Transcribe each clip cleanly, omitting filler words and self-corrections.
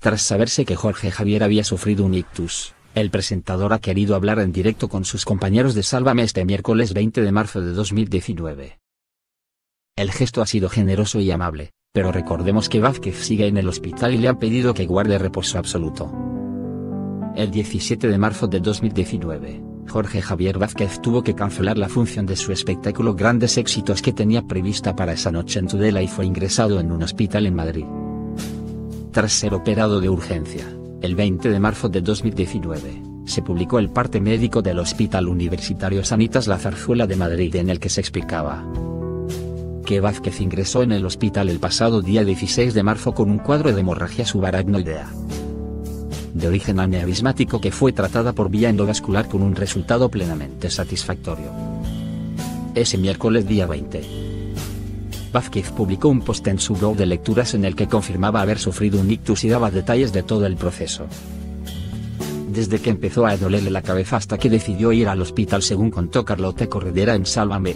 Tras saberse que Jorge Javier había sufrido un ictus, el presentador ha querido hablar en directo con sus compañeros de Sálvame este miércoles 20 de marzo de 2019. El gesto ha sido generoso y amable, pero recordemos que Vázquez sigue en el hospital y le han pedido que guarde reposo absoluto. El 17 de marzo de 2019, Jorge Javier Vázquez tuvo que cancelar la función de su espectáculo Grandes Éxitos que tenía prevista para esa noche en Tudela y fue ingresado en un hospital en Madrid. Tras ser operado de urgencia, el 20 de marzo de 2019, se publicó el parte médico del Hospital Universitario Sanitas La Zarzuela de Madrid en el que se explicaba que Vázquez ingresó en el hospital el pasado día 16 de marzo con un cuadro de hemorragia subaracnoidea de origen aneurismático que fue tratada por vía endovascular con un resultado plenamente satisfactorio. Ese miércoles día 20, Vázquez publicó un post en su blog de lecturas en el que confirmaba haber sufrido un ictus y daba detalles de todo el proceso. Desde que empezó a dolerle la cabeza hasta que decidió ir al hospital, según contó Carlota Corredera en Sálvame.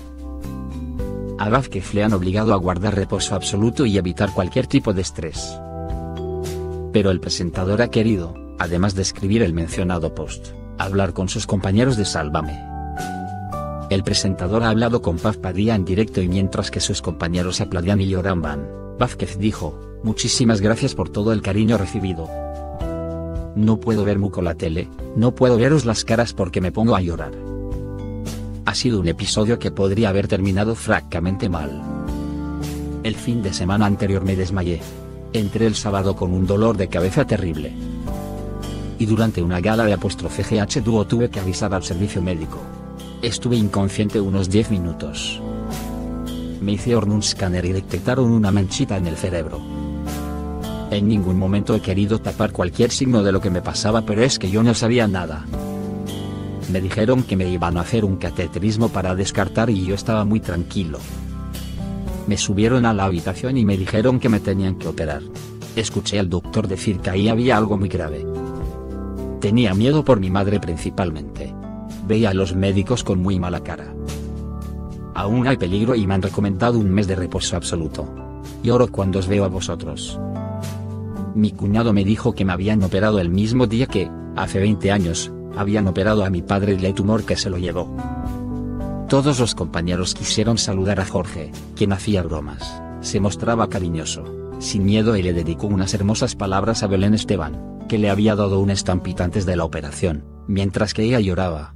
A Vázquez le han obligado a guardar reposo absoluto y evitar cualquier tipo de estrés. Pero el presentador ha querido, además de escribir el mencionado post, hablar con sus compañeros de Sálvame. El presentador ha hablado con Paz Padilla en directo y mientras que sus compañeros aplaudían y lloraban, Vázquez dijo: "Muchísimas gracias por todo el cariño recibido. No puedo ver mucho la tele, no puedo veros las caras porque me pongo a llorar. Ha sido un episodio que podría haber terminado francamente mal. El fin de semana anterior me desmayé. Entré el sábado con un dolor de cabeza terrible. Y durante una gala de *GH Dúo tuve que avisar al servicio médico. Estuve inconsciente unos 10 minutos. Me hicieron un escáner y detectaron una manchita en el cerebro. En ningún momento he querido tapar cualquier signo de lo que me pasaba, pero es que yo no sabía nada. Me dijeron que me iban a hacer un cateterismo para descartar y yo estaba muy tranquilo. Me subieron a la habitación y me dijeron que me tenían que operar. Escuché al doctor decir que ahí había algo muy grave. Tenía miedo por mi madre principalmente. Veía a los médicos con muy mala cara. Aún hay peligro y me han recomendado un mes de reposo absoluto. Lloro cuando os veo a vosotros. Mi cuñado me dijo que me habían operado el mismo día que, hace 20 años, habían operado a mi padre del tumor que se lo llevó". Todos los compañeros quisieron saludar a Jorge, quien hacía bromas, se mostraba cariñoso, sin miedo y le dedicó unas hermosas palabras a Belén Esteban, que le había dado una estampita antes de la operación, mientras que ella lloraba.